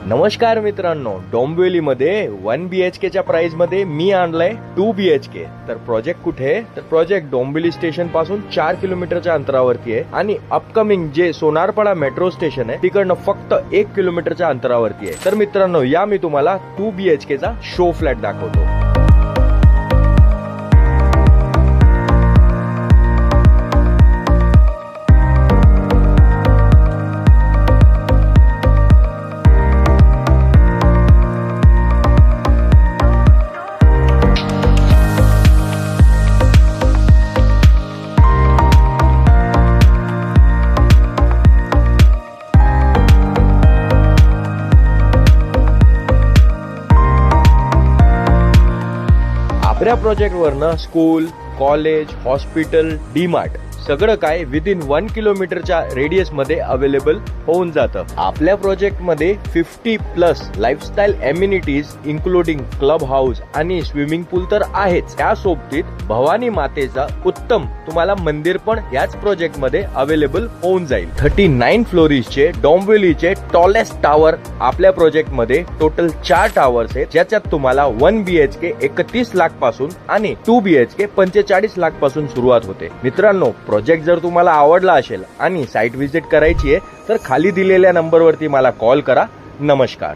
नमस्कार मित्रांनो, डोंबिवलीमध्ये 1 BHK च्या प्राइस मध्ये मी आणलाय 2 BHK. तर प्रोजेक्ट कुठे आहे? तर प्रोजेक्ट डोंबिवली स्टेशन पासून 4 किलोमीटरच्या अंतरावरती आहे आणि अपकमिंग जे सोनारपाडा मेट्रो स्टेशन आहे तिकडनं फक्त 1 किलोमीटरच्या अंतरावरती आहे. तर मित्रांनो, या मी तुम्हाला 2 BHK चा शो फ्लॅट दाखवतो. आपल्या प्रोजेक्ट वरनं स्कूल, कॉलेज, हॉस्पिटल, डीमार्ट सगळं काय विदिन 1 किलोमीटरच्या रेडियस मध्ये अवेलेबल होऊन जातं. आपल्या प्रोजेक्ट मध्ये 50+ lifestyle amenities including club house आणि स्विमिंग पूल तर आहेच. त्या सोबतीत भवानी मातेचा उत्तम तुम्हाला मंदिर पण याच प्रोजेक्ट मध्ये अवेलेबल होऊन जाईल. 39 फ्लोरीजचे डोंबिवलीचे टॉलेस्ट टावर आपल्या प्रोजेक्ट मध्ये टोटल 4 टावर्स आहेत, ज्याच्यात तुम्हाला 1 BHK 31 लाख पासून आणि 2 BHK 45 लाख पासून सुरुवात होते. मित्रांनो, प्रोजेक्ट जर तुम्हाला आवडला असेल आणि साइट व्हिजिट करायची आहे तर खाली दिलेल्या नंबरवरती मला कॉल करा. नमस्कार.